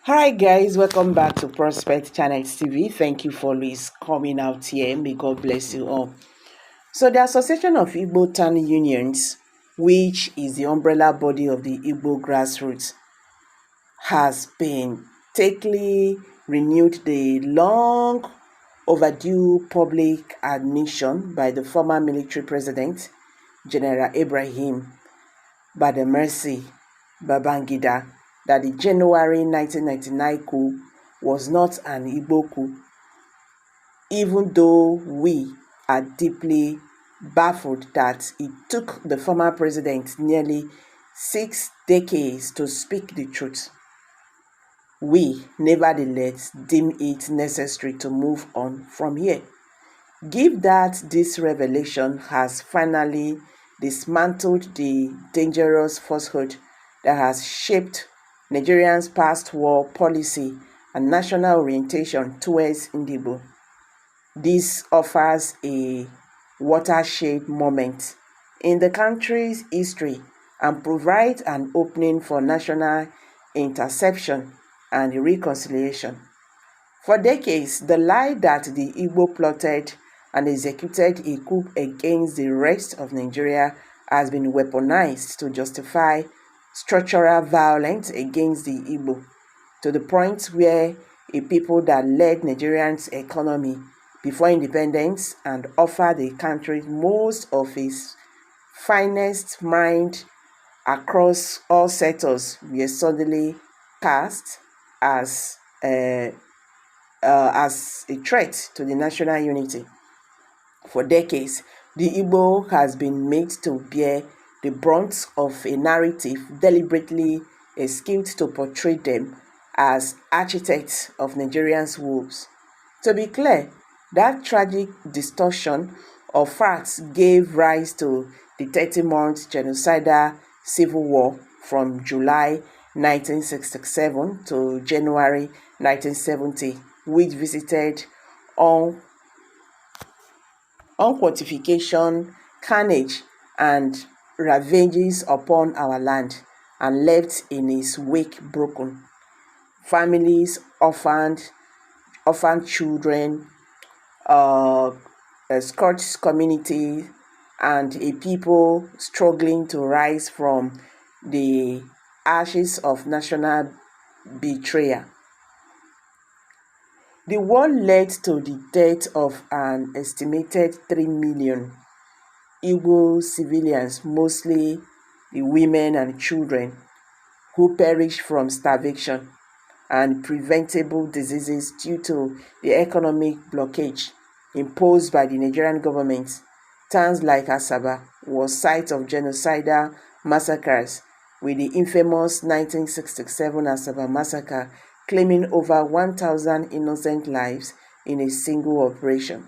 Hi guys, welcome back to Prospect Channel TV. Thank you for always coming out here. May God bless you all. So the Association of Igbo Town Unions, which is the umbrella body of the Igbo grassroots, has been totally renewed the long overdue public admission by the former military president, General Ibrahim Badamasi Babangida, that the January 1999 coup was not an Igbo coup, even though we are deeply baffled that it took the former president nearly 6 decades to speak the truth. We, nevertheless, deem it necessary to move on from here. Give that this revelation has finally dismantled the dangerous falsehood that has shaped Nigerians' past war policy and national orientation towards Igbo. This offers a watershed moment in the country's history and provides an opening for national interception and reconciliation. For decades, the lie that the Igbo plotted and executed a coup against the rest of Nigeria has been weaponized to justify structural violence against the Igbo, to the point where a people that led Nigerians' economy before independence and offered the country most of its finest mind across all sectors were suddenly cast as a threat to the national unity. For decades, the Igbo has been made to bear the brunt of a narrative deliberately skewed to portray them as architects of Nigerians' woes. To be clear, that tragic distortion of facts gave rise to the 30-month genocidal civil war from July 1967 to January 1970, which visited unquantification, carnage, and ravages upon our land, and left in its wake broken families, orphaned children, a scorched community, and a people struggling to rise from the ashes of national betrayal. The war led to the death of an estimated 3 million Igbo civilians, mostly the women and children, who perished from starvation and preventable diseases due to the economic blockage imposed by the Nigerian government. Towns like Asaba was site of genocidal massacres, with the infamous 1967 Asaba massacre claiming over 1,000 innocent lives in a single operation.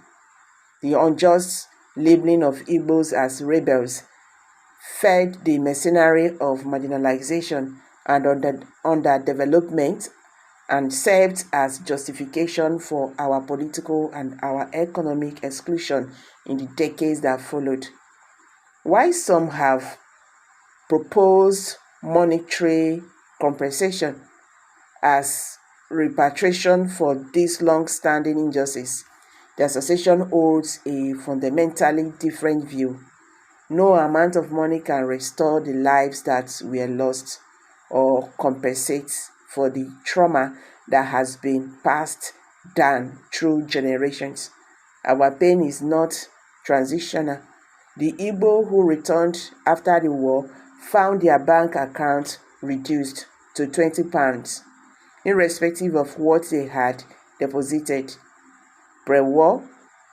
The unjust labeling of Igbos as rebels fed the mercenary of marginalization and underdevelopment and served as justification for our political and our economic exclusion in the decades that followed. While some have proposed monetary compensation as repatriation for this long-standing injustice, the association holds a fundamentally different view. No amount of money can restore the lives that were lost or compensate for the trauma that has been passed down through generations. Our pain is not transitional. The Igbo who returned after the war found their bank account reduced to £20, irrespective of what they had deposited. Pre-war,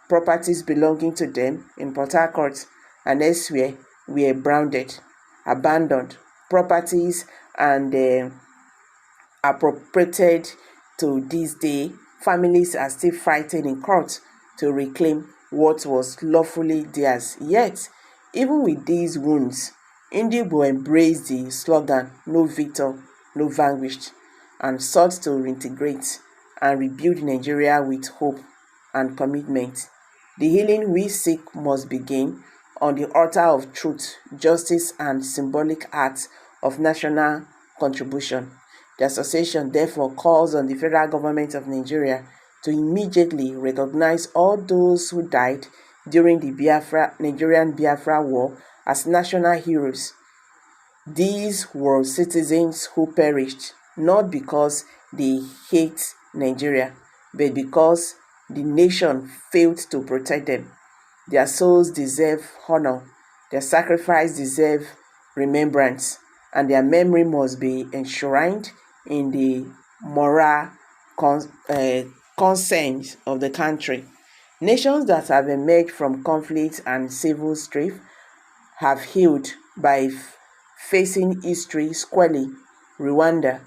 properties belonging to them in Port Harcourt and elsewhere were branded, abandoned properties, and appropriated. To this day, families are still fighting in court to reclaim what was lawfully theirs. Yet, even with these wounds, Indigo embraced the slogan, "No victor, no vanquished," and sought to reintegrate and rebuild Nigeria with hope and commitment. The healing we seek must begin on the altar of truth, justice, and symbolic acts of national contribution. The association therefore calls on the federal government of Nigeria to immediately recognize all those who died during the Nigerian Biafra War as national heroes. These were citizens who perished not because they hate Nigeria, but because the nation failed to protect them. Their souls deserve honor, their sacrifice deserves remembrance, and their memory must be enshrined in the moral conscience of the country. Nations that have emerged from conflict and civil strife have healed by facing history squarely. Rwanda,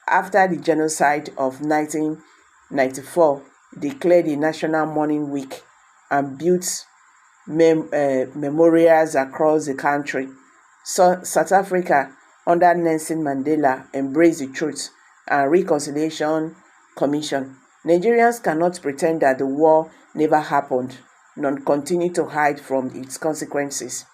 after the genocide of 1994, declared a national mourning week and built memorials across the country. South Africa, under Nelson Mandela, embraced the Truth and Reconciliation Commission. Nigerians cannot pretend that the war never happened, nor continue to hide from its consequences.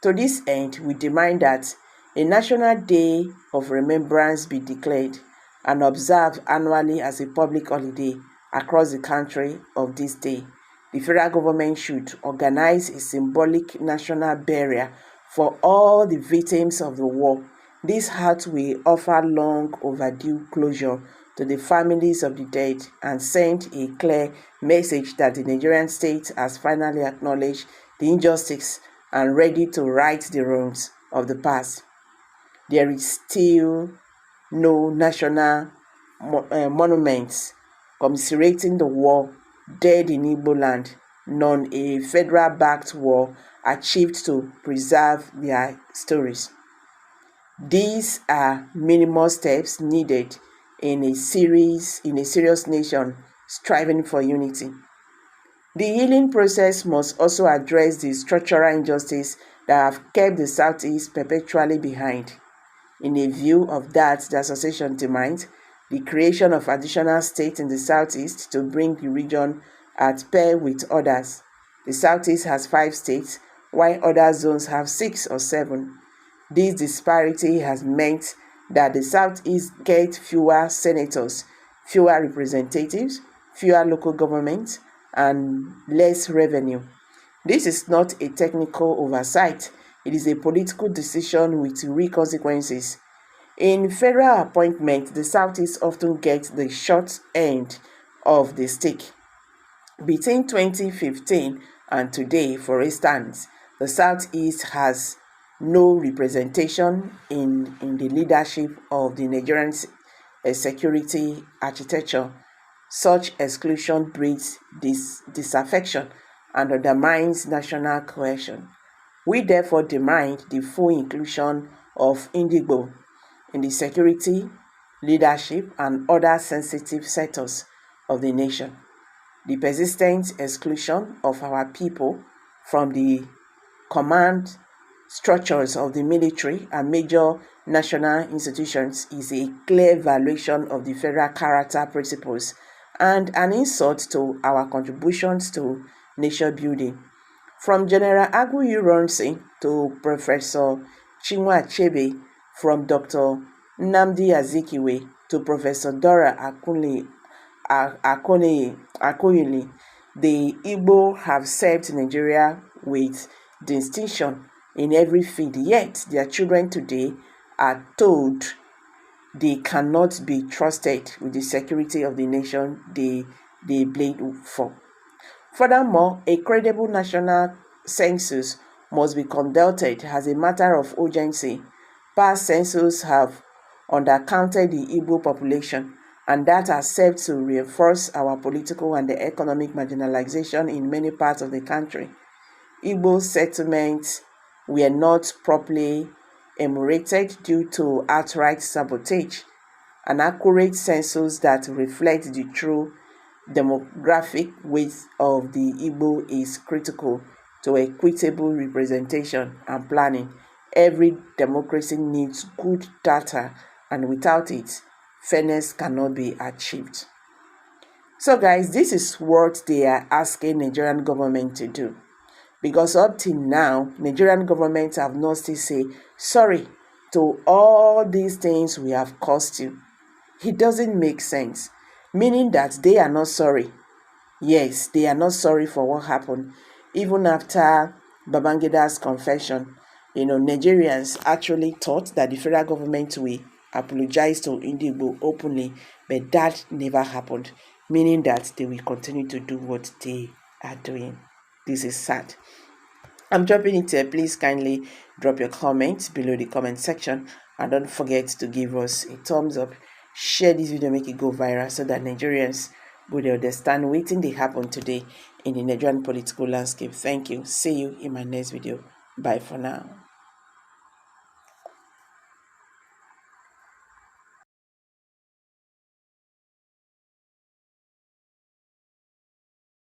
To this end, we demand that a National Day of Remembrance be declared and observed annually as a public holiday across the country of this day. The federal government should organize a symbolic national burial for all the victims of the war. This act will offer long overdue closure to the families of the dead and send a clear message that the Nigerian state has finally acknowledged the injustice and ready to right the wrongs of the past. There is still no national monuments commiserating the war dead in Igbo land, nor a federal-backed war achieved to preserve their stories. These are minimal steps needed in a serious nation striving for unity. The healing process must also address the structural injustice that have kept the Southeast perpetually behind. In a view of that, the association demands the creation of additional states in the Southeast to bring the region at pair with others. The Southeast has 5 states, while other zones have 6 or 7. This disparity has meant that the Southeast gets fewer senators, fewer representatives, fewer local governments, and less revenue. This is not a technical oversight. It is a political decision with real consequences. In federal appointments, the Southeast often gets the short end of the stick. Between 2015 and today, for instance, the Southeast has no representation in the leadership of the Nigerian security architecture. Such exclusion breeds disaffection and undermines national cohesion. We therefore demand the full inclusion of Indigo in the security, leadership, and other sensitive sectors of the nation. The persistent exclusion of our people from the command structures of the military and major national institutions is a clear violation of the federal character principles and an insult to our contributions to nation building. From General Agu Ironsi to Professor Chinua Achebe, from Dr. Nnamdi Azikiwe to Professor Dora Akonyili, the Igbo have served Nigeria with distinction in every field, yet their children today are told they cannot be trusted with the security of the nation they bled for. Furthermore, a credible national census must be conducted as a matter of urgency. Past censuses have undercounted the Igbo population, and that has served to reinforce our political and economic marginalization in many parts of the country. Igbo settlements were not properly enumerated due to outright sabotage. An accurate census that reflects the true demographic weight of the Igbo is critical to equitable representation and planning. Every democracy needs good data, and without it, fairness cannot be achieved. So guys, this is what they are asking Nigerian government to do. Because up till now, Nigerian government have not still say sorry to all these things we have caused you. It doesn't make sense, meaning that they are not sorry. Yes, they are not sorry for what happened. Even after Babangida's confession, Nigerians actually thought that the federal government will apologize to Indigo openly, but that never happened, meaning that they will continue to do what they are doing. This is sad. I'm dropping it here. Please kindly drop your comments below the comment section, and don't forget to give us a thumbs up. Share this video, make it go viral so that Nigerians would understand what they happen today in the Nigerian political landscape. Thank you. See you in my next video. Bye for now.